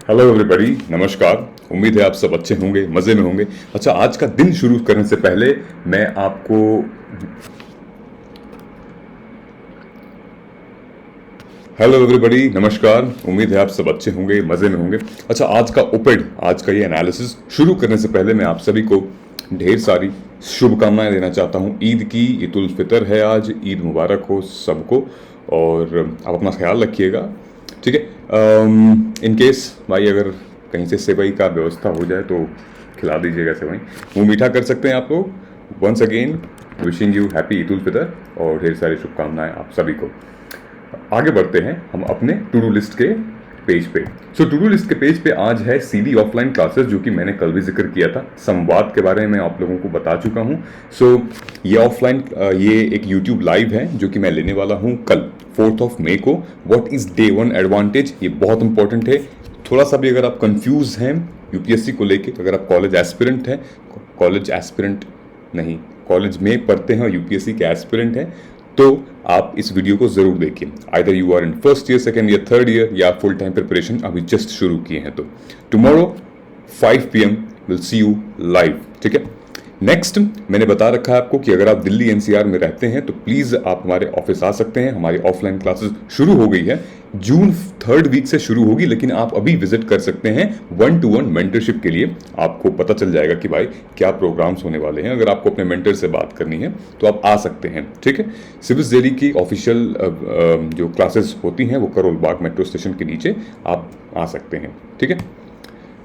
Hello everybody, नमस्कार। उम्मीद है आप सब अच्छे होंगे, मज़े में होंगे। अच्छा, आज का दिन शुरू करने से पहले मैं आपको हेलो एवरीबॉडी, नमस्कार। उम्मीद है आप सब अच्छे होंगे, मज़े में होंगे। अच्छा, आज का ये एनालिसिस शुरू करने से पहले मैं आप सभी को ढेर सारी शुभकामनाएं देना चाहता हूँ। ईद की, ईद उल फितर है आज। ईद मुबारक हो सबको, और आप अपना ख्याल रखिएगा, ठीक है। इन केस भाई अगर कहीं से सेवई का व्यवस्था हो जाए तो खिला दीजिएगा सेवई। मुंह मीठा कर सकते हैं आप लोग। Once again wishing you happy Eid ul Fitr और ढेर सारी शुभकामनाएं आप सभी को। आगे बढ़ते हैं हम अपने टू डू लिस्ट के पेज पे। टू डू लिस्ट के पेज पे आज है सीडी ऑफलाइन क्लासेस, जो कि मैंने कल भी जिक्र किया था। संवाद के बारे में आप लोगों को बता चुका हूं। ये ऑफलाइन ये एक यूट्यूब लाइव है जो कि मैं लेने वाला हूं कल 4 मई को। व्हाट इज डे 1 एडवांटेज, ये बहुत इंपॉर्टेंट है। थोड़ा सा भी अगर आप कंफ्यूज हैं यूपीएससी को लेके, अगर आप कॉलेज एस्पिरेंट नहीं, कॉलेज में पढ़ते हैं और यूपीएससी के एस्पिरेंट हैं, तो आप इस वीडियो को जरूर देखिए। Either you are in first year, second year, third year, या फुल टाइम प्रिपरेशन अभी जस्ट शुरू किए हैं, तो tomorrow 5 PM will see you live, ठीक है। नेक्स्ट, मैंने बता रखा है आपको कि अगर आप दिल्ली एनसीआर में रहते हैं तो प्लीज आप हमारे ऑफिस आ सकते हैं। हमारी ऑफलाइन क्लासेस शुरू हो गई है, जून 3rd वीक से शुरू होगी, लेकिन आप अभी विजिट कर सकते हैं 1-to-1 मेंटरशिप के लिए। आपको पता चल जाएगा कि भाई क्या प्रोग्राम्स होने वाले हैं। अगर आपको अपने मेंटर से बात करनी है तो आप आ सकते हैं, ठीक है। सिविस डेली की ऑफिशियल जो क्लासेस होती हैं वो करोल बाग मेट्रो स्टेशन के नीचे आप आ सकते हैं, ठीक है।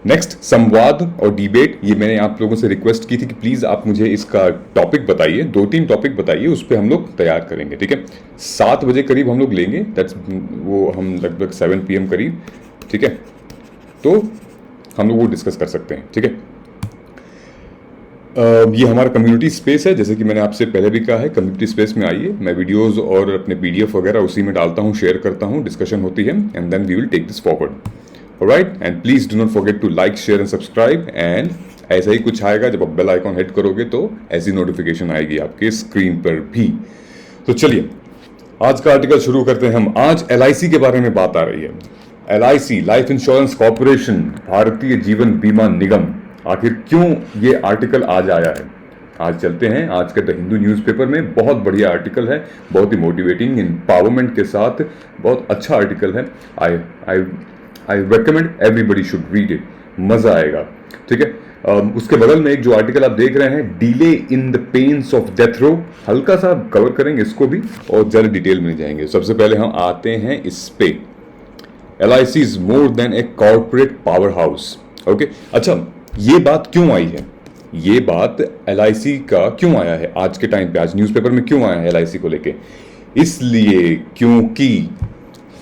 नेक्स्ट, संवाद और डिबेट। ये मैंने आप लोगों से रिक्वेस्ट की थी कि प्लीज़ आप मुझे इसका टॉपिक बताइए, 2-3 टॉपिक बताइए, उस पर हम लोग तैयार करेंगे, ठीक है। 7 बजे करीब हम लोग लेंगे, दैट्स वो हम लगभग 7 PM करीब, ठीक है। तो हम लोग वो डिस्कस कर सकते हैं, ठीक है। ये हमारा कम्युनिटी स्पेस है, जैसे कि मैंने आपसे पहले भी कहा है। कम्युनिटी स्पेस में आइए, मैं वीडियोस और अपने PDF वगैरह उसी में डालता हूँ, शेयर करता हूँ, डिस्कशन होती है, and then we will take this forward. Alright, and please do not forget to like, share and subscribe, and ऐसा ही कुछ आएगा जब आप बेल आइकॉन हिट करोगे तो ऐसी नोटिफिकेशन आएगी आपके स्क्रीन पर भी। तो चलिए आज का आर्टिकल शुरू करते हैं हम। आज LIC के बारे में बात आ रही है। LIC, life Insurance corporation, Bharatiya Jeevan बीमा निगम। आखिर क्यों ये आर्टिकल आज आया है, आज चलते हैं आज के द हिंदू न्यूज़पेपर में। बहुत बढ़िया आर्टिकल है, बहुत ही मोटिवेटिंग, एम्पावरमेंट के साथ बहुत अच्छा आर्टिकल है। I recommend everybody should read it, मजा आएगा, ठीक है। उसके बगल में एक जो आर्टिकल आप देख रहे हैं, delay in the pens of death row, हल्का सा कवर करेंगे इसको भी और ज्यादा डिटेल में जाएंगे। सबसे पहले हम आते हैं इस पे, LIC is more than a corporate power house. Okay, अच्छा ये बात क्यों आई है, ये बात LIC का क्यों आया है आज के टाइम पे, आज न्यूज़पेपर में क्यों आया है LIC को लेके? इसलिए क्योंकि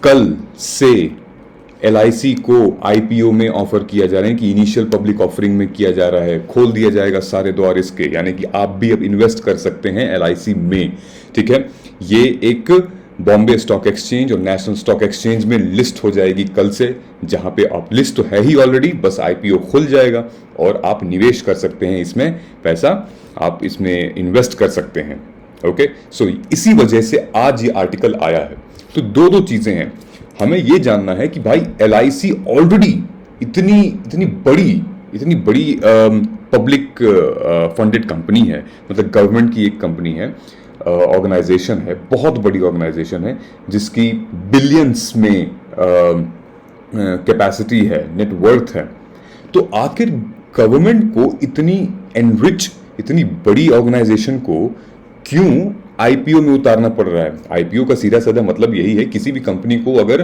कल से LIC को IPO में ऑफर किया जा रहा है, कि इनिशियल पब्लिक ऑफरिंग में किया जा रहा है, खोल दिया जाएगा सारे द्वार इसके, यानी कि आप भी अब इन्वेस्ट कर सकते हैं LIC में, ठीक है। ये एक बॉम्बे स्टॉक एक्सचेंज और नेशनल स्टॉक एक्सचेंज में लिस्ट हो जाएगी कल से, जहां पे आप लिस्ट तो है ही ऑलरेडी, बस IPO खुल जाएगा और आप निवेश कर सकते हैं इसमें, पैसा आप इसमें इन्वेस्ट कर सकते हैं। ओके, सो इसी वजह से आज ये आर्टिकल आया है। तो दो चीजें हैं, हमें ये जानना है कि भाई LIC ऑलरेडी इतनी बड़ी पब्लिक फंडेड कंपनी है, मतलब गवर्नमेंट की एक कंपनी है, ऑर्गेनाइजेशन है, बहुत बड़ी ऑर्गेनाइजेशन है, जिसकी बिलियंस में कैपेसिटी है, नेटवर्थ है। तो आखिर गवर्नमेंट को इतनी बड़ी ऑर्गेनाइजेशन को क्यों IPO में उतारना पड़ रहा है? IPO का सीधा साधा मतलब यही है, किसी भी कंपनी को अगर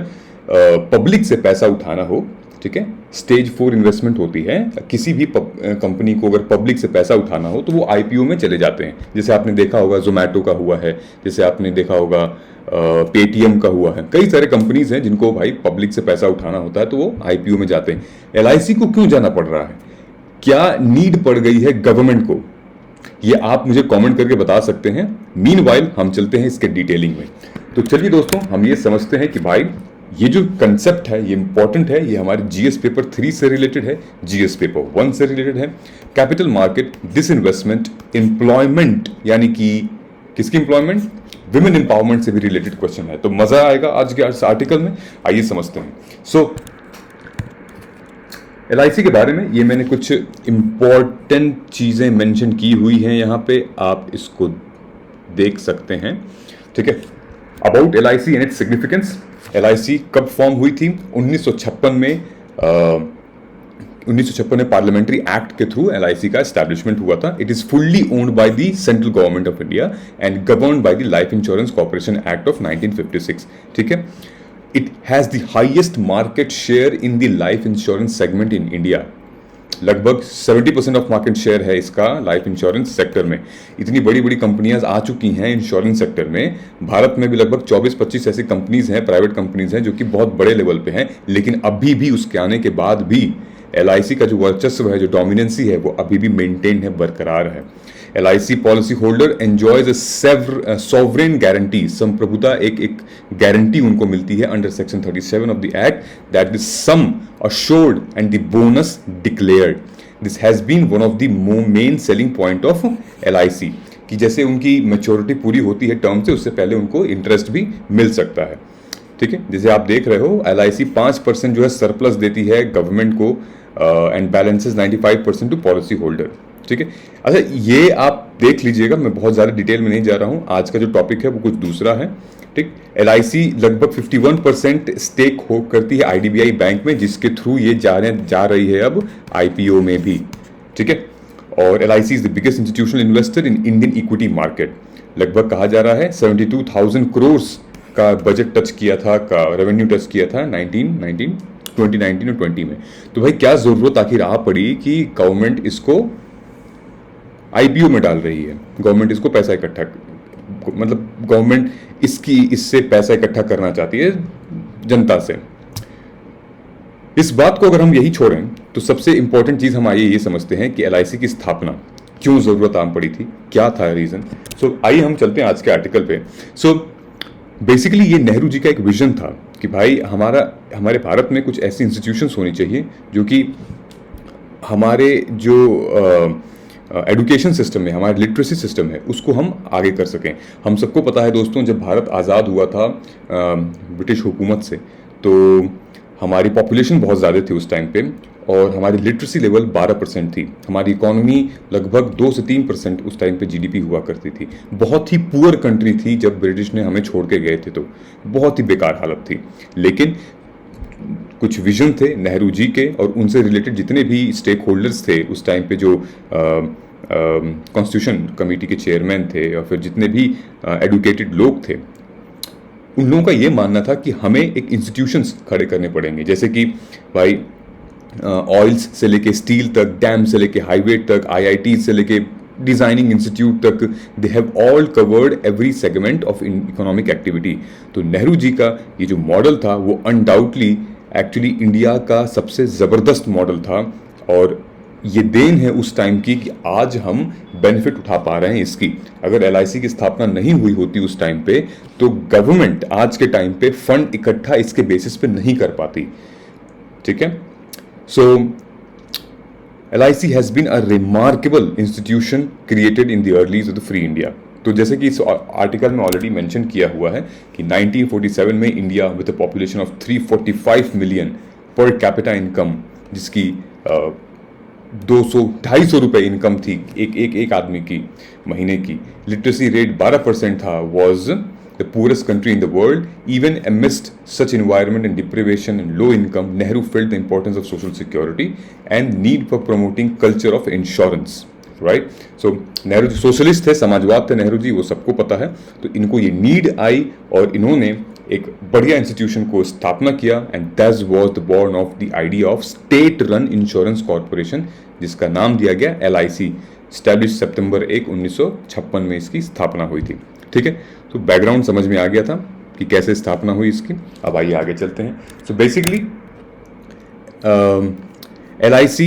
पब्लिक से पैसा उठाना हो, ठीक है, स्टेज 4 इन्वेस्टमेंट होती है, किसी भी कंपनी को अगर पब्लिक से पैसा उठाना हो तो वो IPO में चले जाते हैं। जैसे आपने देखा होगा जोमेटो का हुआ है, जैसे आपने देखा होगा पेटीएम का हुआ है, कई सारे कंपनीज हैं जिनको भाई पब्लिक से पैसा उठाना होता है तो वो IPO में जाते हैं। LIC को क्यों जाना पड़ रहा है, क्या नीड पड़ गई है गवर्नमेंट को, ये आप मुझे कमेंट करके बता सकते हैं। मीनवाइल हम चलते हैं इसके डिटेलिंग में। तो चलिए दोस्तों, हम ये समझते हैं कि भाई ये जो कंसेप्ट है ये इंपॉर्टेंट है, ये हमारे GS पेपर 3 से रिलेटेड है, GS पेपर 1 से रिलेटेड है। कैपिटल मार्केट, डिसइन्वेस्टमेंट, एम्प्लॉयमेंट, यानी कि किसकी एम्प्लॉयमेंट, विमेन एम्पावरमेंट से भी रिलेटेड क्वेश्चन है। तो मजा आएगा आज के आर्टिकल में, आइए समझते हैं। LIC के बारे में ये मैंने कुछ इम्पॉर्टेंट चीज़ें मेंशन की हुई हैं यहाँ पे, आप इसको देख सकते हैं। ठीक है, about LIC and its significance. LIC कब फॉर्म हुई थी? 1956 में 1956 में पार्लियामेंट्री एक्ट के थ्रू LIC का एस्टैब्लिशमेंट हुआ था। It is fully owned by the central government of India and governed by the life Insurance corporation act of 1956। ठीक है, it has the highest market share in the life insurance segment in India. लगभग 70% of market share है इसका life insurance sector में। इतनी बड़ी बड़ी कंपनियां आ चुकी हैं इंश्योरेंस सेक्टर में। भारत में भी लगभग 24-25 ऐसी कंपनीज हैं, प्राइवेट कंपनीज हैं, जो कि बहुत बड़े लेवल पे हैं, लेकिन अभी भी उसके आने के बाद भी LIC का जो वर्चस्व है, जो डोमिनेंसी है, वो अभी भी मेंटेन है, बरकरार है। LIC policy holder enjoys sovereign guarantee, संप्रभुता, एक गारंटी उनको मिलती है under section 37 of the act, that the sum assured and the bonus declared. This has been one of the main selling point of LIC, कि जैसे उनकी maturity पूरी होती है टर्म से, उससे पहले उनको इंटरेस्ट भी मिल सकता है। ठीक है, जैसे आप देख रहे हो LIC 5% जो है सरप्लस देती है गवर्नमेंट को and balances 95% to policy holder. ठीक है, अच्छा ये आप देख लीजिएगा, मैं बहुत ज़्यादा डिटेल में नहीं जा रहा हूँ, आज का जो टॉपिक है वो कुछ दूसरा है। ठीक, LIC लगभग 51% स्टेक हो करती है IDBI बैंक में, जिसके थ्रू ये जा रही है अब IPO में भी। ठीक है, और LIC is the biggest institutional investor in Indian equity market. लगभग कहा जा रहा है 72,000 करोड़ का बजट टच किया था, का रेवेन्यू टच किया था 2019 और 20 में। तो भाई क्या जरूरत आखिर आ पड़ी कि गवर्नमेंट इसको IPO में डाल रही है, गवर्नमेंट इसको पैसा इकट्ठा, मतलब गवर्नमेंट इससे पैसा इकट्ठा करना चाहती है जनता से। इस बात को अगर हम यही छोड़ें तो सबसे इंपॉर्टेंट चीज हम आइए ये समझते हैं कि LIC की स्थापना क्यों जरूरत आम पड़ी थी, क्या था रीजन। सो आइए हम चलते हैं आज के आर्टिकल पे। सो बेसिकली ये नेहरू जी का एक विजन था कि भाई हमारे भारत में कुछ ऐसी इंस्टीट्यूशंस होनी चाहिए जो कि हमारे जो एजुकेशन सिस्टम है, हमारे लिटरेसी सिस्टम है, उसको हम आगे कर सकें। हम सबको पता है दोस्तों, जब भारत आज़ाद हुआ था ब्रिटिश हुकूमत से, तो हमारी पॉपुलेशन बहुत ज़्यादा थी उस टाइम पे, और हमारी लिटरेसी लेवल 12% थी। हमारी इकोनॉमी लगभग 2 से 3% उस टाइम पे GDP हुआ करती थी। बहुत ही पुअर कंट्री थी जब ब्रिटिश ने हमें छोड़ के गए थे, तो बहुत ही बेकार हालत थी। लेकिन कुछ विजन थे नेहरू जी के, और उनसे रिलेटेड जितने भी स्टेक होल्डर्स थे उस टाइम पे, जो कॉन्स्टिट्यूशन कमेटी के चेयरमैन थे, और फिर जितने भी एडुकेटेड लोग थे, उन लोगों का ये मानना था कि हमें एक इंस्टीट्यूशंस खड़े करने पड़ेंगे, जैसे कि भाई ऑयल्स से लेके स्टील तक, डैम से लेके हाईवे तक, IIT से लेके डिजाइनिंग इंस्टीट्यूट तक, they have all covered every segment of economic activity. तो नेहरू जी का ये जो मॉडल था वो अनडाउटली एक्चुअली इंडिया का सबसे ज़बरदस्त मॉडल था, और ये देन है उस टाइम की कि आज हम बेनिफिट उठा पा रहे हैं इसकी। अगर LIC की स्थापना नहीं हुई होती उस टाइम पे, तो गवर्नमेंट आज के टाइम पे फंड इकट्ठा इसके बेसिस पे नहीं कर पाती। ठीक है, so LIC has been a remarkable institution created in the early of the free India. तो जैसे कि इस आर्टिकल में ऑलरेडी मेंशन किया हुआ है कि 1947 में India with a population of 345 million per capita income, जिसकी 200-250 रुपये इनकम थी एक आदमी की महीने की, लिटरेसी रेट 12% था, was the poorest country in the world. Even amidst such environment and deprivation and low income, Nehru felt the importance of social security and need for promoting culture of insurance. Right, so Nehru ji socialist थे, समाजवाद थे नेहरू जी, वो सबको पता है। तो इनको ये नीड आई और इन्होंने एक बढ़िया इंस्टीट्यूशन को स्थापना किया, and that was the born of the idea of state run insurance corporation, जिसका नाम दिया गया LIC। स्टैब्लिश सितंबर 1, 1956 में इसकी स्थापना हुई थी। ठीक है, तो बैकग्राउंड समझ में आ गया था कि कैसे स्थापना हुई इसकी। अब आइए आगे चलते हैं। So basically LIC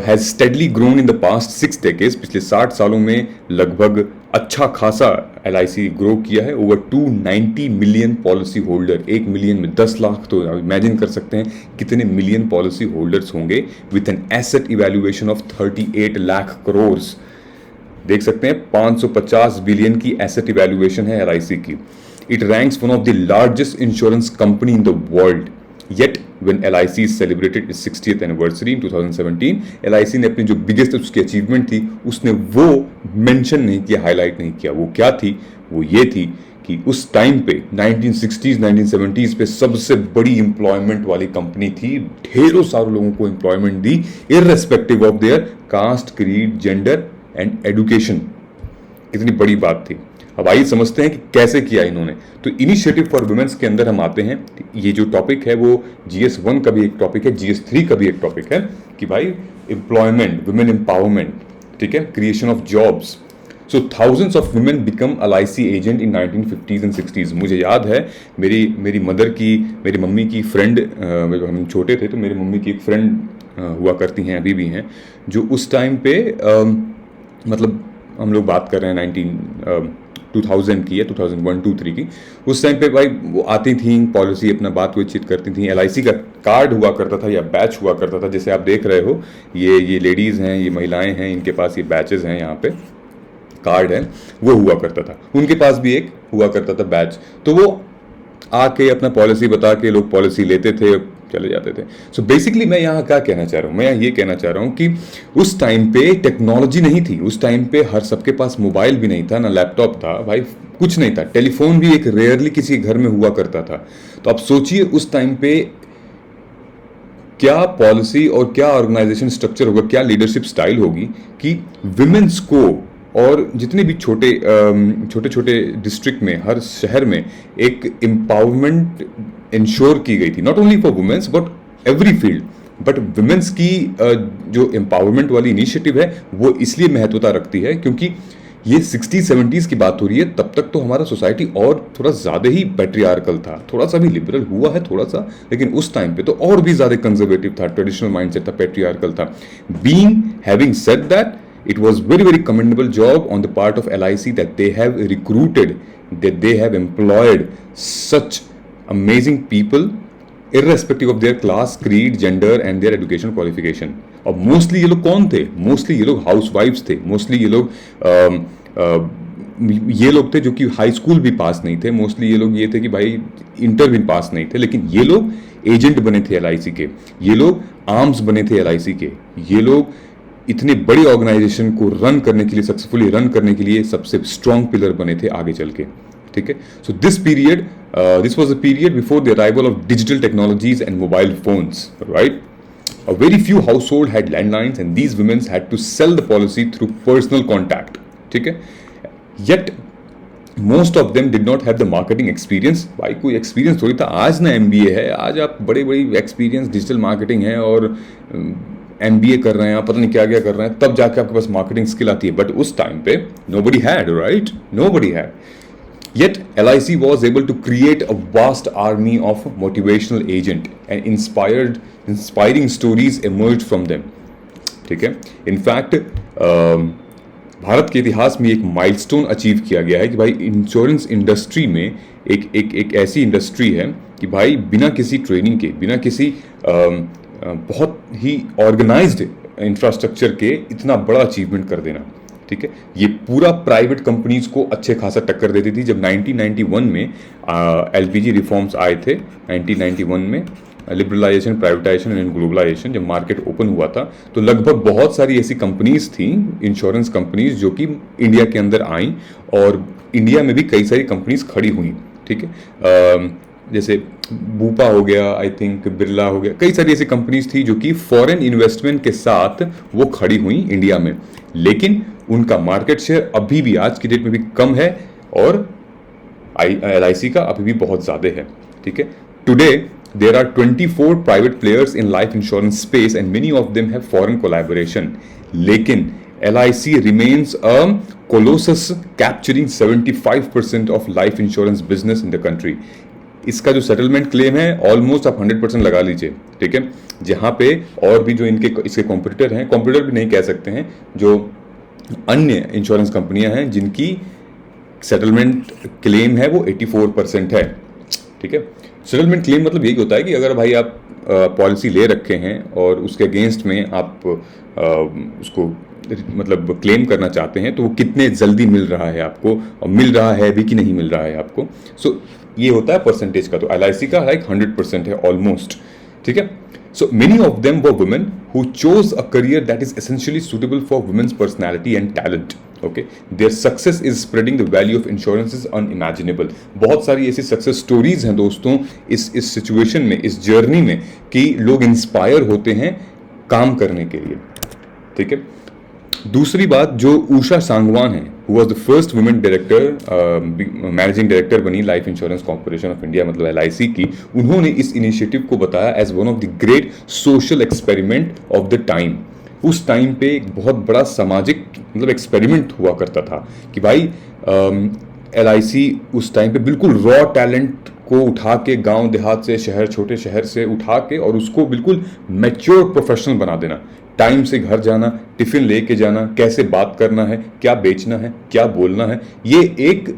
has steadily grown in the past 6 decades. पिछले 60 सालों में लगभग अच्छा खासा LIC ग्रो किया है। Over 290 million policy holder, 1 million में 10 लाख, तो इमेजिन कर सकते हैं कितने मिलियन पॉलिसी होल्डर्स होंगे, with an asset evaluation of 38 lakh crore. देख सकते हैं 550 बिलियन की एसेट इवैल्यूएशन है LIC की। It ranks one of the largest insurance company in the world, yet when LIC celebrated its 60th anniversary in 2017, LIC ने अपनी जो बिगेस्ट उसकी अचीवमेंट थी उसने वो मेंशन नहीं किया, हाईलाइट नहीं किया। वो क्या थी? वो ये थी कि उस टाइम पे 1960s 1970s पे सबसे बड़ी एम्प्लॉयमेंट वाली कंपनी थी, ढेरों सारे लोगों को employment the irrespective of their caste, creed, gender and education. कितनी बड़ी बात थी। अब आइए समझते हैं कि कैसे किया इन्होंने। तो इनिशिएटिव फॉर वुमेन्स के अंदर हम आते हैं। ये जो टॉपिक है वो GS1 का भी एक टॉपिक है, GS3 का भी एक टॉपिक है कि भाई एम्प्लॉयमेंट, वुमेन एम्पावरमेंट, ठीक है, creation of jobs. So thousands of women become LIC agent in 1950s and 60s। मुझे याद है मेरी मदर की, मेरी मम्मी की फ्रेंड, हम छोटे थे तो मेरी मम्मी की एक फ्रेंड हुआ करती हैं, अभी भी हैं, जो उस टाइम पे मतलब हम लोग बात कर रहे हैं 2000 की या 2001-2-3 की। उस टाइम पे भाई वो आती थी, पॉलिसी अपना बात चित करती थी। LIC का कार्ड हुआ करता था या बैच हुआ करता था, जैसे आप देख रहे हो ये लेडीज़ हैं, ये महिलाएं हैं, इनके पास ये बैचेस हैं, यहाँ पे कार्ड है, वो हुआ करता था। उनके पास भी एक हुआ करता था बैच। तो वो आके अपना पॉलिसी बता के लोग पॉलिसी लेते थे, चले जाते थे। सो बेसिकली मैं यहाँ क्या कहना चाह रहा हूँ, मैं यहाँ ये कहना चाह रहा हूँ कि उस टाइम पे टेक्नोलॉजी नहीं थी। उस टाइम पे हर सबके पास मोबाइल भी नहीं था, ना लैपटॉप था, भाई कुछ नहीं था। टेलीफोन भी एक रेयरली किसी घर में हुआ करता था। तो आप सोचिए उस टाइम पे क्या पॉलिसी और क्या ऑर्गेनाइजेशन स्ट्रक्चर होगा, क्या लीडरशिप स्टाइल होगी कि विमेंस को, और जितने भी छोटे छोटे डिस्ट्रिक्ट में, हर शहर में एक एम्पावरमेंट इंश्योर की गई थी, not only for womens but every field. But womens की जो एम्पावरमेंट वाली इनिशिएटिव है वो इसलिए महत्वता रखती है क्योंकि ये 60s-70s की बात हो रही है। तब तक तो हमारा सोसाइटी और थोड़ा ज़्यादा ही पैट्रियार्कल था, थोड़ा सा भी लिबरल हुआ है थोड़ा सा, लेकिन उस टाइम पे तो और भी ज़्यादा कंजर्वेटिव था, ट्रेडिशनल माइंडसेट था, पैट्रियार्कल था। Having said that, it was very commendable job on the part of LIC that they have recruited, that they have employed such amazing people irrespective of their class, creed, gender and their education qualification. और mostly ये लोग कौन थे? Mostly ये लोग house wives थे। Mostly ये लोग थे जो कि हाई स्कूल भी पास नहीं थे। मोस्टली ये लोग ये थे कि भाई इंटर भी पास नहीं थे, लेकिन ये लोग एजेंट बने थे LIC के, ये लोग आर्म्स बने थे LIC के, ये लोग इतने बड़ी ऑर्गेनाइजेशन को रन करने के लिए, सक्सेसफुली रन करने के लिए सबसे स्ट्रॉन्ग पिलर बने थे आगे चल के। ठीक है, so this was the period before the arrival of digital technologies and mobile phones, right? A very few household had landlines and these women had to sell the policy through personal contact. ठीक है, yet most of them did not have the marketing experience. भाई कोई experience थोड़ी था। आज ना MBA है, आज आप बड़े एक्सपीरियंस डिजिटल मार्केटिंग है और MBA कर रहे हैं, आप पता नहीं क्या क्या कर रहे हैं, तब जाके आपके पास मार्केटिंग स्किल आती है। बट उस टाइम पे nobody had, right? Nobody had. Yet LIC was able to create a vast army of motivational agent and inspiring stories emerged from them. ठीक है, इनफैक्ट भारत के इतिहास में एक माइलस्टोन अचीव किया गया है कि भाई इंश्योरेंस इंडस्ट्री में एक ऐसी इंडस्ट्री है कि भाई बिना किसी ट्रेनिंग के, बिना किसी बहुत ही ऑर्गेनाइज्ड इंफ्रास्ट्रक्चर के इतना बड़ा अचीवमेंट कर देना। ठीक है, ये पूरा प्राइवेट कंपनीज को अच्छे खासा टक्कर देती थी। जब 1991 में LPG रिफॉर्म्स आए थे, 1991 में लिबरलाइजेशन, प्राइवेटाइजेशन एंड ग्लोबलाइजेशन, जब मार्केट ओपन हुआ था तो लगभग बहुत सारी ऐसी कंपनीज थी, इंश्योरेंस कंपनीज, जो कि इंडिया के अंदर आई और इंडिया में भी कई सारी कंपनीज खड़ी हुई। ठीक है, जैसे बूपा हो गया, आई थिंक बिरला हो गया, कई सारी ऐसी कंपनीज थी जो कि फॉरेन इन्वेस्टमेंट के साथ वो खड़ी हुई इंडिया में, लेकिन उनका मार्केट शेयर अभी भी आज की डेट में भी कम है और LIC का अभी भी बहुत ज़्यादा है। ठीक है, today there are 24 private players in life insurance space and many of them have foreign collaboration, लेकिन LIC remains a colossus capturing 75% of life insurance business in the country. इसका जो सेटलमेंट क्लेम है ऑलमोस्ट आप 100% लगा लीजिए। ठीक है, जहाँ पे और भी जो इसके कॉम्पिटिटर हैं, कॉम्पिटिटर भी नहीं कह सकते हैं, जो अन्य इंश्योरेंस कंपनियां हैं जिनकी सेटलमेंट क्लेम है वो 84% है। ठीक है, सेटलमेंट क्लेम मतलब यही होता है कि अगर भाई आप पॉलिसी ले रखे हैं और उसके अगेंस्ट में आप उसको मतलब क्लेम करना चाहते हैं तो वो कितने जल्दी मिल रहा है आपको, और मिल रहा है भी कि नहीं मिल रहा है आपको। सो ये होता है परसेंटेज का। तो LIC का लाइक 100% है ऑलमोस्ट। ठीक है. So many of them were women who chose a career that is essentially suitable for women's personality and talent. Okay, their success is spreading the value of insurance is unimaginable. बहुत सारी ऐसी success stories हैं दोस्तों इस situation में, इस journey में, कि लोग इंस्पायर होते हैं काम करने के लिए. ठीक है. दूसरी बात, जो उषा सांगवान है, who was the first women director, managing director बनी Life Insurance Corporation of India मतलब LIC की, उन्होंने इस इनिशिएटिव को बताया as one of the great social experiment of the time. उस टाइम पे एक बहुत बड़ा सामाजिक मतलब एक्सपेरिमेंट हुआ करता था कि भाई LIC उस टाइम पे बिल्कुल रॉ टैलेंट को उठा के गांव देहात से, शहर, छोटे शहर से उठा के और उसको बिल्कुल मैच्योर प्रोफेशनल बना देना. टाइम से घर जाना, टिफिन लेके जाना, कैसे बात करना है, क्या बेचना है, क्या बोलना है, ये एक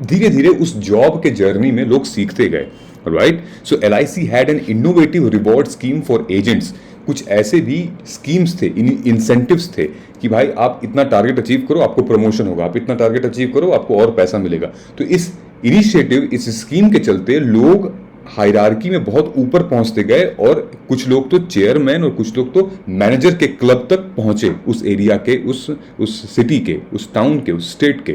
धीरे धीरे उस जॉब के जर्नी में लोग सीखते गए. Right. So LIC had an innovative reward scheme for agents. कुछ ऐसे भी स्कीम्स थे, इंसेंटिव्स थे कि भाई आप इतना टारगेट अचीव करो आपको प्रमोशन होगा, आप इतना टारगेट अचीव करो आपको और पैसा मिलेगा. तो इस इनिशिएटिव, इस स्कीम के चलते लोग हायरार्की में बहुत ऊपर पहुंचते गए और कुछ लोग तो चेयरमैन और कुछ लोग तो मैनेजर के क्लब तक पहुंचे उस एरिया के, उस सिटी के, उस टाउन के, उस स्टेट के.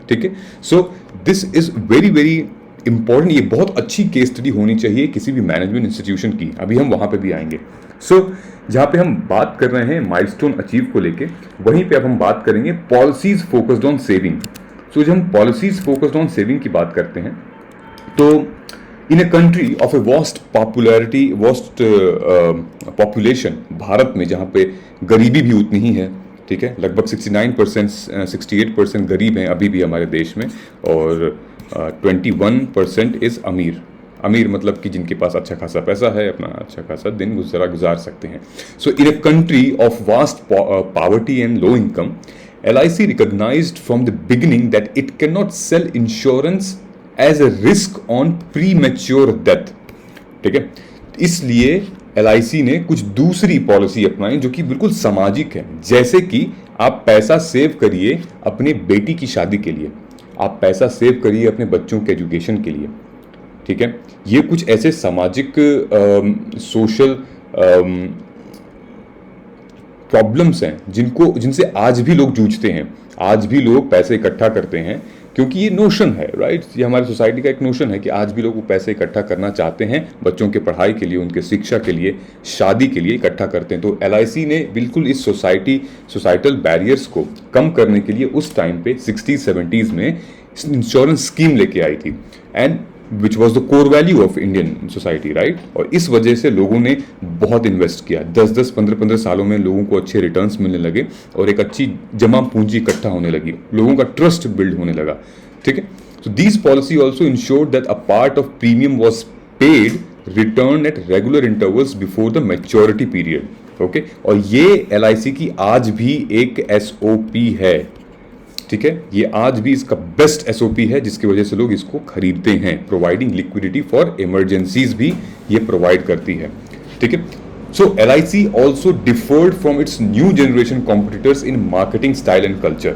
ठीक है. So this is very very important. ये बहुत अच्छी केस स्टडी होनी चाहिए किसी भी मैनेजमेंट इंस्टीट्यूशन की. अभी हम वहां पे भी आएंगे. सो जहां पे हम बात कर रहे हैं माइलस्टोन अचीव को लेके, वहीं पे अब हम बात करेंगे पॉलिसीज फोकस्ड ऑन सेविंग. सो जब हम पॉलिसीज फोकस्ड ऑन सेविंग की बात करते हैं तो in a country of a vast population, Bharat में जहाँ पे गरीबी भी उतनी ही है. ठीक है. लगभग 69%, 68% गरीब हैं अभी भी हमारे देश में और 21% इज अमीर. अमीर मतलब कि जिनके पास अच्छा खासा पैसा है, अपना अच्छा खासा दिन गुजार सकते हैं. So in a country of vast poverty and low income, LIC recognized from the beginning that it cannot sell insurance as a risk on premature death. ठीक है. इसलिए LIC ने कुछ दूसरी पॉलिसी अपनाई जो कि बिल्कुल सामाजिक है. जैसे कि आप पैसा सेव करिए अपने बेटी की शादी के लिए, आप पैसा सेव करिए अपने बच्चों के एजुकेशन के लिए. ठीक है. ये कुछ ऐसे सामाजिक सोशल प्रॉब्लम्स हैं जिनसे आज भी लोग जूझते हैं. आज भी लोग पैसे इकट्ठा करते हैं क्योंकि ये नोशन है. राइट. ये हमारी सोसाइटी का एक नोशन है कि आज भी लोग वो पैसे इकट्ठा करना चाहते हैं बच्चों के पढ़ाई के लिए, उनके शिक्षा के लिए, शादी के लिए इकट्ठा करते हैं. तो LIC ने बिल्कुल इस सोसाइटल बैरियर्स को कम करने के लिए उस टाइम पे 60-70s में इंश्योरेंस स्कीम लेके आई थी, and which was the core value of Indian society. Right. और इस वजह से लोगों ने बहुत इन्वेस्ट किया. 10-10, 15-15 सालों में लोगों को अच्छे रिटर्न्स मिलने लगे और एक अच्छी जमा पूंजी इकट्ठा होने लगी, लोगों का ट्रस्ट बिल्ड होने लगा. ठीक है. So these policy also insured that a part of premium was paid return at regular intervals before the maturity period. Okay. और ये LIC की आज भी एक SOP है. ठीक है. ये आज भी इसका बेस्ट SOP है जिसकी वजह से लोग इसको खरीदते हैं. प्रोवाइडिंग लिक्विडिटी फॉर इमरजेंसीज भी ये प्रोवाइड करती है. ठीक है. So LIC also deferred from its new generation competitors in marketing style and culture.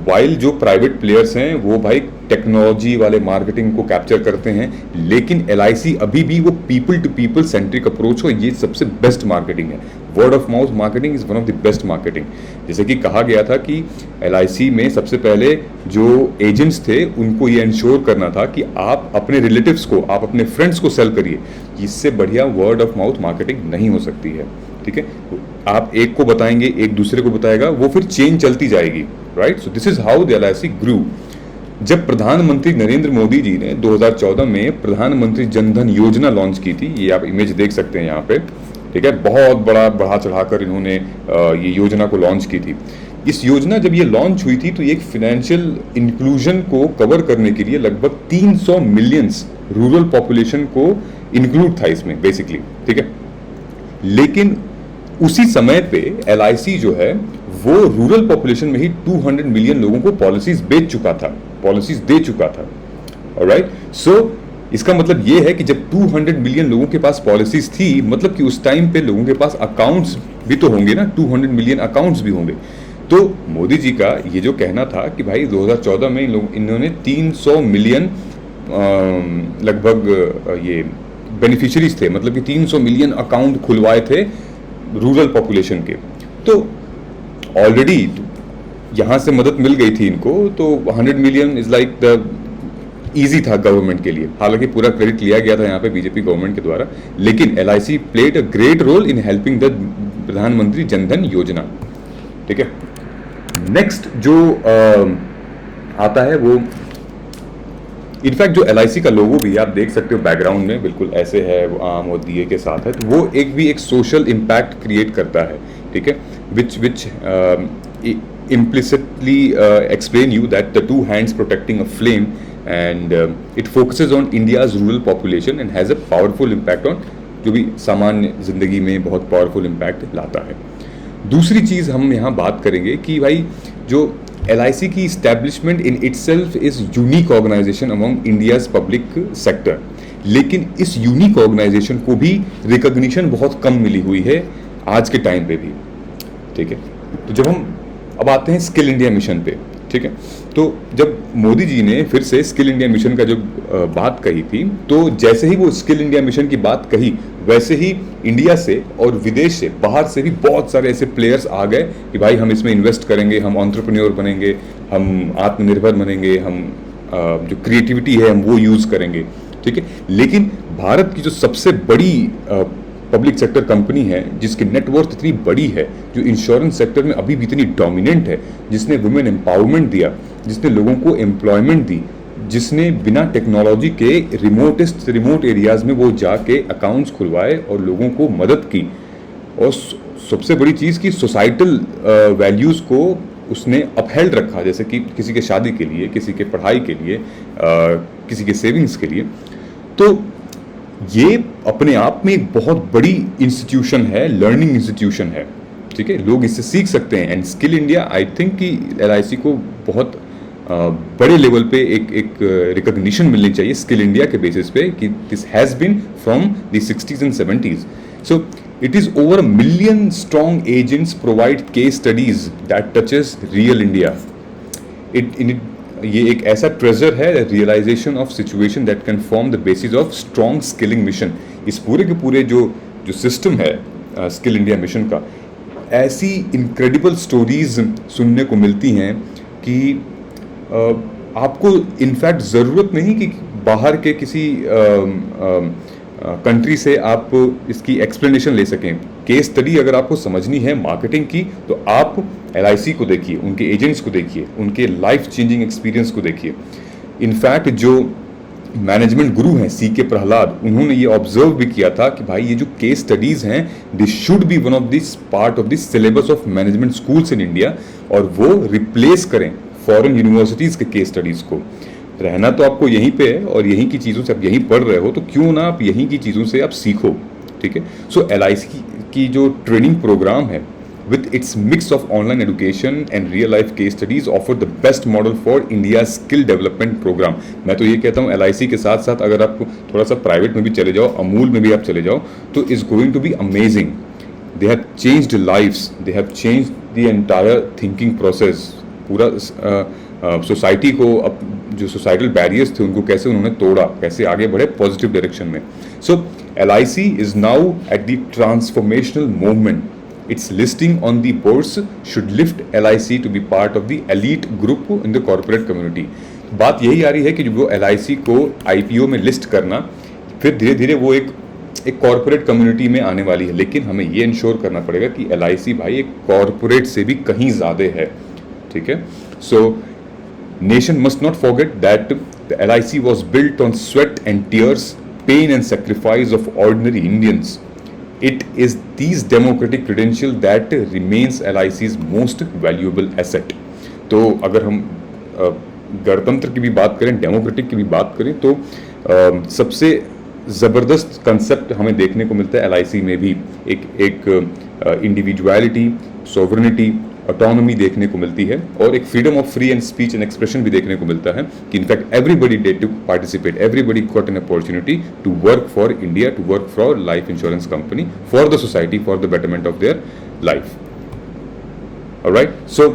While जो प्राइवेट प्लेयर्स हैं वो भाई टेक्नोलॉजी वाले मार्केटिंग को कैप्चर करते हैं, लेकिन LIC अभी भी वो people to people centric approach हो, ये सबसे बेस्ट मार्केटिंग है. Word of mouth marketing is one of the best marketing. जैसे कि कहा गया था कि LIC में सबसे पहले जो एजेंट्स थे उनको ये इंश्योर करना था कि आप अपने रिलेटिव्स को, आप अपने फ्रेंड्स को सेल करिए. इससे बढ़िया वर्ड ऑफ माउथ मार्केटिंग नहीं हो सकती है. ठीक है. आप एक को बताएंगे, एक दूसरे को बताएगा, वो फिर चेन चलती जाएगी. Right. So this is how the LIC ग्रू. जब प्रधानमंत्री नरेंद्र मोदी जी ने 2014 में प्रधानमंत्री जनधन योजना लॉन्च की थी, ये आप इमेज देख सकते हैं यहाँ पे. ठीक है. बहुत बड़ा बढ़ा चढ़ाकर इन्होंने ये योजना को लॉन्च की थी. इस योजना जब ये लॉन्च हुई थी तो ये एक फाइनेंशियल इंक्लूजन को कवर करने के लिए लगभग 300 मिलियंस रूरल पॉपुलेशन को इंक्लूड था इसमें बेसिकली. ठीक है. लेकिन उसी समय पे LIC जो है वो रूरल पॉपुलेशन में ही 200 मिलियन लोगों को पॉलिसीज बेच चुका था, पॉलिसीज दे चुका था. ऑलराइट. सो इसका मतलब ये है कि जब 200 मिलियन लोगों के पास पॉलिसीज थी, मतलब कि उस टाइम पे लोगों के पास अकाउंट्स भी तो होंगे ना, 200 मिलियन अकाउंट्स भी होंगे. तो मोदी जी का ये जो कहना था कि भाई 2014 में इन्होंने 300 मिलियन लगभग ये बेनिफिशरीज थे, मतलब कि 300 मिलियन अकाउंट खुलवाए थे रूरल पॉपुलेशन के। तो ऑलरेडी यहाँ से मदद मिल गई थी इनको, तो 100 million is like the easy था गवर्नमेंट के लिए। हालांकि पूरा क्रेडिट लिया गया था यहाँ पे बीजेपी गवर्नमेंट के द्वारा, लेकिन LIC played a great role in helping the Pradhan Mantri Jan Dhan योजना। ठीक है, नेक्स्ट जो आता है वो इनफैक्ट जो LIC का लोगो भी आप देख सकते हो बैकग्राउंड में, बिल्कुल ऐसे है, वो आम और दिए के साथ है, तो वो एक सोशल इम्पैक्ट क्रिएट करता है। ठीक है, विच implicitly explain you that the two hands protecting a flame, and it focuses on India's rural population and has a powerful impact on जो भी सामान्य जिंदगी में बहुत पावरफुल इम्पैक्ट लाता है। दूसरी चीज़ हम यहाँ बात करेंगे कि भाई जो LIC की establishment in itself is unique organization among India's public sector, लेकिन इस यूनिक ऑर्गेनाइजेशन को भी रिकॉग्निशन बहुत कम मिली हुई है आज के टाइम पे भी। ठीक है, तो जब हम अब आते हैं स्किल इंडिया मिशन पे। ठीक है, तो जब मोदी जी ने फिर से स्किल इंडिया मिशन का जो बात कही थी, तो जैसे ही वो स्किल इंडिया मिशन की बात कही, वैसे ही इंडिया से और विदेश से, बाहर से भी बहुत सारे ऐसे प्लेयर्स आ गए कि भाई हम इसमें इन्वेस्ट करेंगे, हम एंटरप्रेन्योर बनेंगे, हम आत्मनिर्भर बनेंगे, हम जो क्रिएटिविटी है हम वो यूज़ करेंगे। ठीक है, लेकिन भारत की जो सबसे बड़ी पब्लिक सेक्टर कंपनी है, जिसकी नेटवर्थ इतनी बड़ी है, जो इंश्योरेंस सेक्टर में अभी भी इतनी डोमिनेंट है, जिसने वुमेन एम्पावरमेंट दिया, जिसने लोगों को एम्प्लॉयमेंट दी, जिसने बिना टेक्नोलॉजी के रिमोट एरियाज में वो जाके अकाउंट्स खुलवाए और लोगों को मदद की, और सबसे बड़ी चीज़ की सोसाइटल वैल्यूज़ को उसने अपहेल्ड रखा, जैसे कि किसी के शादी के लिए, किसी के पढ़ाई के लिए, किसी के सेविंग्स के लिए। तो ये अपने आप में एक बहुत बड़ी इंस्टीट्यूशन है, लर्निंग इंस्टीट्यूशन है। ठीक है, लोग इससे सीख सकते हैं। And skill India, I think कि LIC को बहुत बड़े लेवल पे एक रिकॉग्निशन मिलनी चाहिए स्किल इंडिया के बेसिस पे, कि this has been from the 60s and 70s। So it is over 1 million strong agents provide case studies that touches real India. ये एक ऐसा ट्रेजर है, realization of situation that can form the basis of strong skilling mission. इस पूरे के पूरे जो system है स्किल इंडिया मिशन का, ऐसी इनक्रेडिबल स्टोरीज सुनने को मिलती हैं कि आपको इनफैक्ट ज़रूरत नहीं कि बाहर के किसी कंट्री से आप इसकी एक्सप्लेनेशन ले सकें। केस स्टडी अगर आपको समझनी है मार्केटिंग की, तो आप LIC को देखिए, उनके एजेंट्स को देखिए, उनके लाइफ चेंजिंग एक्सपीरियंस को देखिए। इनफैक्ट जो मैनेजमेंट गुरु हैं CK प्रहलाद, उन्होंने ये ऑब्जर्व भी किया था कि भाई ये जो केस स्टडीज़ हैं, this should be one of this part of this syllabus of management schools in India, और वो रिप्लेस करें फॉरेन यूनिवर्सिटीज़ के केस स्टडीज़ को। रहना तो आपको यहीं पे है और यहीं की चीज़ों से आप यहीं पढ़ रहे हो, तो क्यों ना आप यहीं की चीज़ों से आप सीखो। ठीक है, सो LIC की जो ट्रेनिंग प्रोग्राम है, with its mix of online education and real life case studies, offer the best model for India's skill development program। मैं तो ये कहता हूँ LIC के साथ साथ अगर आप थोड़ा सा प्राइवेट में भी चले जाओ, अमूल में भी आप चले जाओ, तो is going to be amazing. They have changed lives, they have changed the entire thinking process. पूरा सोसाइटी को, अब जो सोसाइटल बैरियर्स थे उनको कैसे उन्होंने तोड़ा, कैसे आगे बढ़े पॉजिटिव डायरेक्शन में। सो LIC is now at the transformational movement. Its listing on the bourse should lift LIC to be part of the elite group in the corporate community। बात यही आ रही है कि जो LIC को IPO में लिस्ट करना, फिर धीरे धीरे वो एक कॉर्पोरेट कम्युनिटी में आने वाली है, लेकिन हमें ये इंश्योर करना पड़ेगा कि LIC भाई एक कॉर्पोरेट से भी कहीं ज़्यादा है। ठीक है, so nation must not forget that the LIC was built on sweat and tears, pain and sacrifice of ordinary Indians. It is these democratic credential that remains LIC's most valuable asset। तो अगर हम गणतंत्र की भी बात करें, democratic की भी बात करें, तो सबसे ज़बरदस्त कंसेप्ट हमें देखने को मिलता है LIC में भी। एक इंडिविजुअलिटी, सोवरेनिटी, ऑटोनॉमी देखने को मिलती है, और एक freedom of free and speech and expression भी देखने को मिलता है कि in fact everybody dead to participate, everybody got an opportunity to work for India, to work for life insurance company, for the society, for the betterment of their life. Alright, so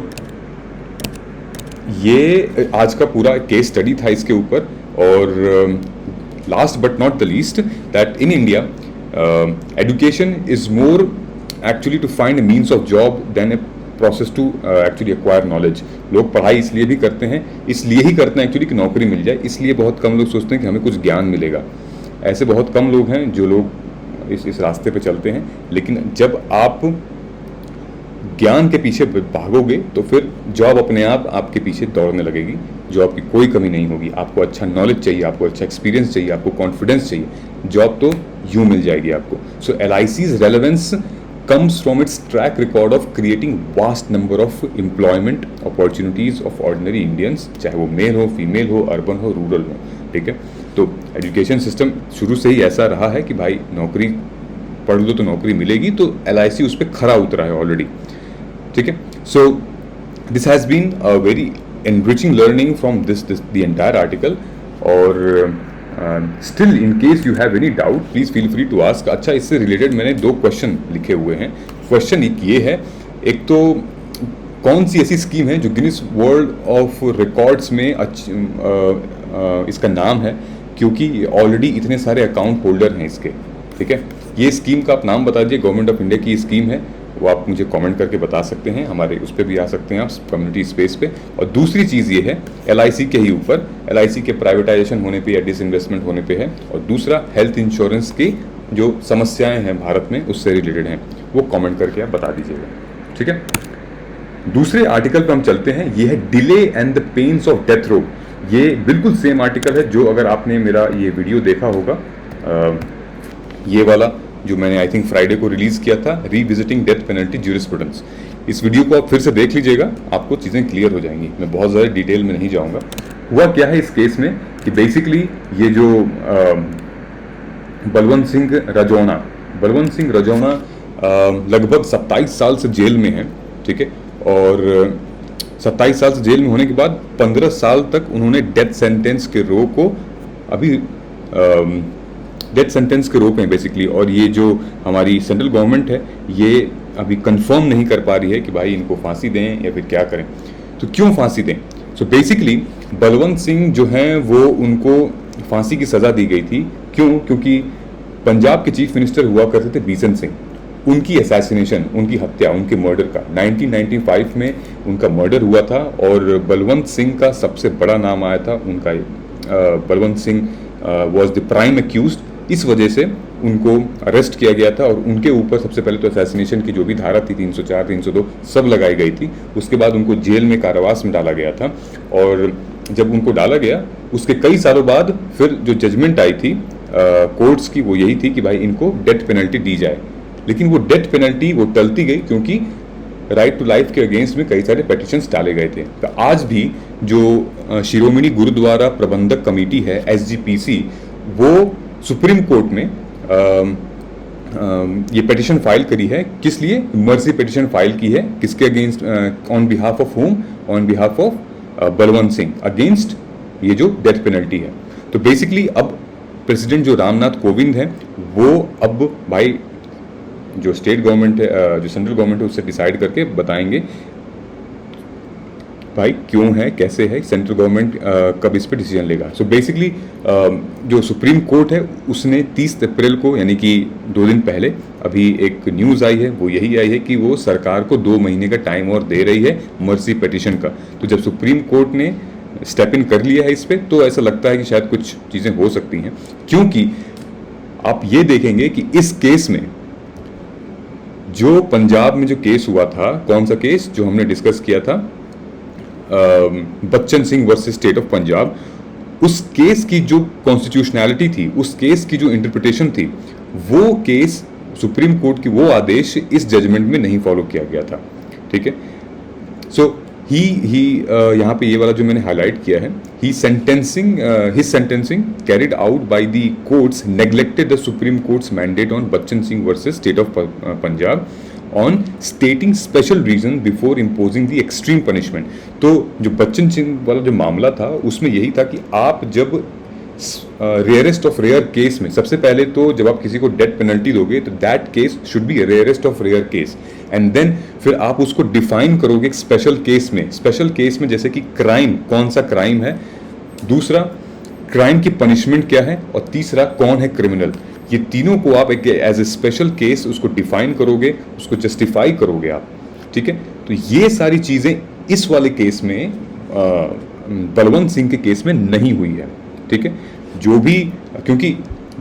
ये आज का पूरा केस स्टडी था इसके ऊपर। और last but not the least, that in India, education is more actually to find a means of job than a process to actually acquire knowledge. लोग पढ़ाई इसलिए भी करते हैं, इसलिए ही करते हैं एक्चुअली कि नौकरी मिल जाए, इसलिए बहुत कम लोग सोचते हैं कि हमें कुछ ज्ञान मिलेगा. ऐसे बहुत कम लोग हैं जो लोग इस रास्ते पे चलते हैं. लेकिन जब आप ज्ञान के पीछे भागोगे तो फिर जॉब अपने आप आपके पीछे दौड़ने लगेगी. जॉब की कोई कमी नहीं होगी. आपको अच्छा नॉलेज चाहिए, आपको अच्छा एक्सपीरियंस चाहिए, आपको कॉन्फिडेंस चाहिए, जॉब तो यूँ मिल जाएगी आपको. सो LIC's relevance comes from its track record of creating vast number of employment opportunities of ordinary Indians, चाहे वो मेल हो, फीमेल हो, अर्बन हो, रूरल हो. ठीक है, तो एजुकेशन सिस्टम शुरू से ही ऐसा रहा है कि भाई नौकरी पढ़ लो तो नौकरी मिलेगी. तो LIC उस पर खरा उतरा है ऑलरेडी. ठीक है, so this has been a very enriching learning from the entire article. और still in case you have any doubt please feel free to ask. अच्छा, इससे रिलेटेड मैंने 2 क्वेश्चन लिखे हुए हैं. क्वेश्चन एक ये है, एक तो कौन सी ऐसी स्कीम है जो गिनीज वर्ल्ड ऑफ रिकॉर्ड्स में इसका नाम है, क्योंकि ऑलरेडी इतने सारे अकाउंट होल्डर हैं इसके. ठीक है, ये स्कीम का आप नाम बता दीजिए. गवर्नमेंट ऑफ इंडिया की स्कीम है, वो आप मुझे कमेंट करके बता सकते हैं. हमारे उस पर भी आ सकते हैं आप कम्युनिटी स्पेस पे. और दूसरी चीज़ ये है, LIC के ही ऊपर, LIC के प्राइवेटाइजेशन होने पे या डिसइन्वेस्टमेंट होने पे है. और दूसरा हेल्थ इंश्योरेंस की जो समस्याएं हैं भारत में उससे रिलेटेड हैं, वो कमेंट करके आप बता दीजिएगा. ठीक है, दूसरे आर्टिकल पर हम चलते हैं. ये है delay and the pens of death row. ये बिल्कुल सेम आर्टिकल है जो अगर आपने मेरा ये वीडियो देखा होगा, ये वाला जो मैंने आई थिंक फ्राइडे को रिलीज़ किया था, रीविजिटिंग डेथ पेनल्टी ज्यूरिस्प्रूडेंस. इस वीडियो को आप फिर से देख लीजिएगा, आपको चीज़ें क्लियर हो जाएंगी. मैं बहुत ज़्यादा डिटेल में नहीं जाऊँगा. हुआ क्या है इस केस में कि बेसिकली ये जो बलवंत सिंह रजौना लगभग 27 साल से जेल में है. ठीक है, और 27 साल से जेल में होने के बाद 15 साल तक उन्होंने डेथ सेंटेंस के रो को अभी डेथ सेंटेंस के रोप हैं बेसिकली. और ये जो हमारी सेंट्रल गवर्नमेंट है ये अभी कंफर्म नहीं कर पा रही है कि भाई इनको फांसी दें या फिर क्या करें. तो क्यों फांसी दें? सो बेसिकली बलवंत सिंह जो हैं वो उनको फांसी की सज़ा दी गई थी. क्यों? क्योंकि पंजाब के चीफ मिनिस्टर हुआ करते थे बीसन सिंह. उनकी असैसिनेशन, उनकी हत्या, उनके मर्डर का 1995 में उनका मर्डर हुआ था. और बलवंत सिंह का सबसे बड़ा नाम आया था उनका. Balwant Singh was the prime accused. इस वजह से उनको अरेस्ट किया गया था और उनके ऊपर सबसे पहले तो असैसिनेशन की जो भी धारा थी 304, 302 सब लगाई गई थी. उसके बाद उनको जेल में कारावास में डाला गया था. और जब उनको डाला गया उसके कई सालों बाद फिर जो जजमेंट आई थी कोर्ट्स की, वो यही थी कि भाई इनको डेथ पेनल्टी दी जाए. लेकिन वो डेथ पेनल्टी वो टलती गई क्योंकि राइट टू लाइफ के अगेंस्ट में कई सारे पेटिशंस डाले गए थे. तो आज भी जो शिरोमणि गुरुद्वारा प्रबंधक कमेटी है SGPC, वो सुप्रीम कोर्ट में ये पिटिशन फाइल करी है. किस लिए? मर्सी पिटिशन फाइल की है. किसके against? On behalf of home? On behalf of Balwant Singh against ये जो डेथ पेनल्टी है. तो बेसिकली अब प्रेसिडेंट जो रामनाथ कोविंद हैं वो अब भाई जो स्टेट गवर्नमेंट है, जो सेंट्रल गवर्नमेंट है, उससे डिसाइड करके बताएंगे भाई क्यों है, कैसे है, सेंट्रल गवर्नमेंट कब इस पर डिसीजन लेगा. सो बेसिकली जो सुप्रीम कोर्ट है उसने 30 अप्रैल को, यानी कि 2 दिन पहले, अभी एक न्यूज़ आई है, वो यही आई है कि वो सरकार को 2 महीने का टाइम और दे रही है मर्सी पिटिशन का. तो जब सुप्रीम कोर्ट ने स्टेप इन कर लिया है इस पर, तो ऐसा लगता है कि शायद कुछ चीज़ें हो सकती हैं. क्योंकि आप ये देखेंगे कि इस केस में जो पंजाब में जो केस हुआ था, कौन सा केस जो हमने डिस्कस किया था, Bachchan Singh versus state of Punjab, उस केस की जो कॉन्स्टिट्यूशनैलिटी थी, उस केस की जो इंटरप्रिटेशन थी, वो केस सुप्रीम कोर्ट की वो आदेश इस जजमेंट में नहीं फॉलो किया गया था. ठीक है, सो ही यहाँ पे ये वाला जो मैंने हाईलाइट किया है, his sentencing carried out by the courts neglected the supreme courts mandate on Bachchan Singh versus state of Punjab on stating special reason before imposing the extreme punishment. तो जो बच्चन सिंह वाला जो मामला था उसमें यही था कि आप जब रेयरेस्ट ऑफ रेयर केस में, सबसे पहले तो जब आप किसी को डेथ पेनल्टी दोगे तो that case should be rarest of rare case, and then फिर आप उसको डिफाइन करोगे एक स्पेशल केस में. स्पेशल केस में जैसे कि क्राइम, कौन सा क्राइम है. दूसरा, क्राइम की पनिशमेंट क्या है, और तीसरा कौन है क्रिमिनल। ये तीनों को आप एक एज ए स्पेशल केस उसको डिफाइन करोगे, उसको जस्टिफाई करोगे आप, ठीक है। तो ये सारी चीज़ें इस वाले केस में बलवंत सिंह के केस में नहीं हुई है, ठीक है। जो भी, क्योंकि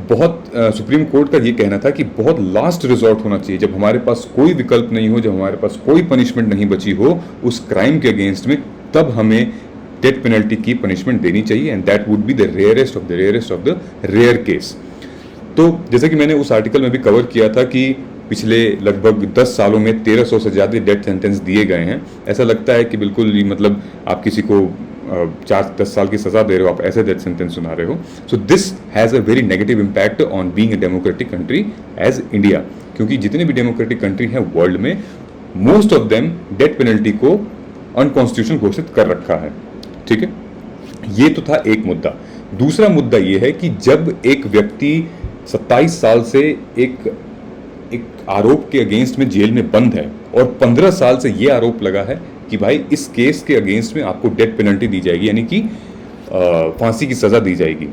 बहुत सुप्रीम कोर्ट का ये कहना था कि बहुत लास्ट रिजॉर्ट होना चाहिए, जब हमारे पास कोई विकल्प नहीं हो, जब हमारे पास कोई पनिशमेंट नहीं बची हो उस क्राइम के अगेंस्ट में, तब हमें डेथ पेनल्टी की पनिशमेंट देनी चाहिए, and that would be the rarest of the rare case. तो जैसे कि मैंने उस आर्टिकल में भी कवर किया था कि पिछले लगभग 10 सालों में 1300 से ज़्यादा डेथ सेंटेंस दिए गए हैं। ऐसा लगता है कि बिल्कुल मतलब आप किसी को 4-10 साल की सज़ा दे रहे हो, आप ऐसे डेथ सेंटेंस सुना रहे हो। So this has a very negative impact on being a democratic country as India, क्योंकि जितने भी डेमोक्रेटिक कंट्री हैं वर्ल्ड में, most of them death penalty को अनकॉन्स्टिट्यूशनल घोषित कर रखा है, ठीक है। ये तो था एक मुद्दा। दूसरा मुद्दा ये है कि जब एक व्यक्ति 27 साल से एक आरोप के अगेंस्ट में जेल में बंद है, और 15 साल से ये आरोप लगा है कि भाई इस केस के अगेंस्ट में आपको डेथ पेनल्टी दी जाएगी, यानी कि फांसी की सज़ा दी जाएगी,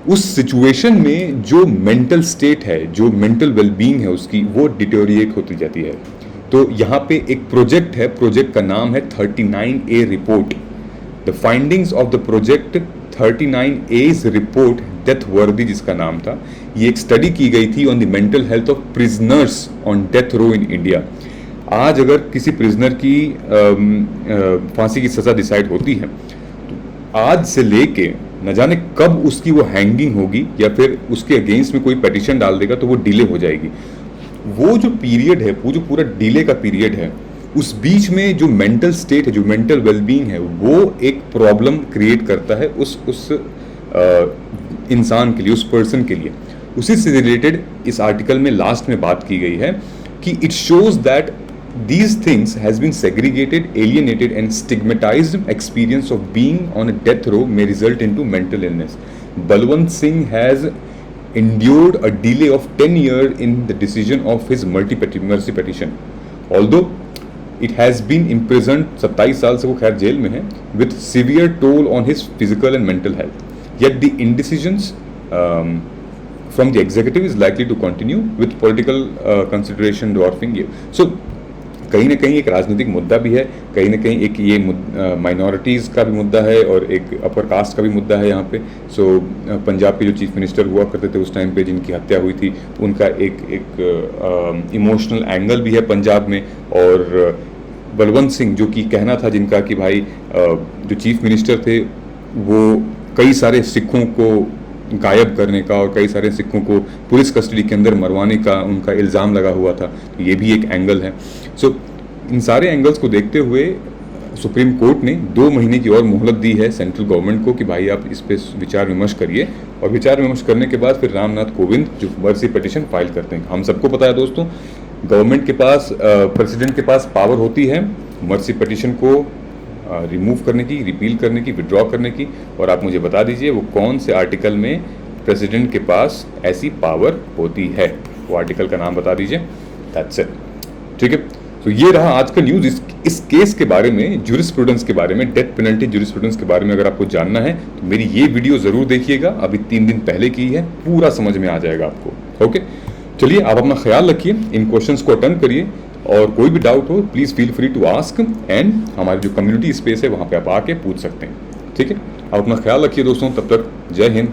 उस सिचुएशन में जो मेंटल स्टेट है, जो मेंटल वेलबींग है उसकी, वो डिटोरिएट होती जाती है। तो यहाँ पे एक प्रोजेक्ट है, प्रोजेक्ट का नाम है 39A report. The findings of the project 39A's report death वर्दी जिसका नाम था, ये एक स्टडी की गई थी on the mental health of prisoners on death row in India. आज अगर किसी प्रिजनर की फांसी की सज़ा डिसाइड होती है, तो आज से लेके न जाने कब उसकी वो हैंगिंग होगी, या फिर उसके अगेंस्ट में कोई पेटिशन डाल देगा तो वो डिले हो जाएगी। वो जो पीरियड है, वो जो पूरा डिले का पीरियड है, उस बीच में जो मेंटल स्टेट है, जो मेंटल वेलबींग है, वो एक प्रॉब्लम क्रिएट करता है उस इंसान के लिए, उस पर्सन के लिए। उसी से रिलेटेड इस आर्टिकल में लास्ट में बात की गई है कि it shows that these things has been segregated, alienated and stigmatized experience of being on a death row may result into mental illness. Balwant Singh has endured a delay of 10 years in the decision of his mercy petition. Although it has been imprisoned 27 साल से वो खैर jail में है, with severe toll on his physical and mental health. Yet the indecisions from the executive is likely to continue with political consideration dwarfing it. So कहीं ना कहीं एक राजनीतिक मुद्दा भी है, कहीं ना कहीं एक ये माइनॉरिटीज़ का भी मुद्दा है, और एक अपर कास्ट का भी मुद्दा है यहाँ पे। सो पंजाब के जो चीफ मिनिस्टर हुआ करते थे उस टाइम पे, जिनकी हत्या हुई थी, उनका एक इमोशनल एंगल भी है पंजाब में। और बलवंत सिंह जो कि कहना था जिनका कि भाई जो चीफ मिनिस्टर थे वो कई सारे सिखों को गायब करने का और कई सारे सिखों को पुलिस कस्टडी के अंदर मरवाने का उनका इल्ज़ाम लगा हुआ था, ये भी एक एंगल है। सो इन सारे एंगल्स को देखते हुए सुप्रीम कोर्ट ने 2 महीने की और मोहलत दी है सेंट्रल गवर्नमेंट को कि भाई आप इस पर विचार विमर्श करिए, और विचार विमर्श करने के बाद फिर रामनाथ कोविंद जो मर्सी पिटीशन फाइल करते हैं। हम सबको पता है दोस्तों, गवर्नमेंट के पास, प्रेसिडेंट के पास पावर होती है मर्सी पिटीशन को रिमूव करने की, रिपील करने की, विड्रॉ करने की। और आप मुझे बता दीजिए वो कौन से आर्टिकल में प्रेसिडेंट के पास ऐसी पावर होती है, वो आर्टिकल का नाम बता दीजिए। दैट्स इट, ठीक है। तो ये रहा आज का न्यूज़ इस केस के बारे में, ज्यूरिस्प्रूडेंस के बारे में, डेथ पेनल्टी ज्यूरिस्प्रूडेंस के बारे में। अगर आपको जानना है तो मेरी ये वीडियो ज़रूर देखिएगा, अभी 3 दिन पहले की है, पूरा समझ में आ जाएगा आपको। ओके, चलिए आप अपना ख्याल रखिए, इन क्वेश्चंस को अटेंड करिए, और कोई भी डाउट हो please feel free to ask, and हमारी जो कम्युनिटी स्पेस है वहाँ पे आप आके पूछ सकते हैं, ठीक है। आप अपना ख्याल रखिए दोस्तों, तब तक जय हिंद,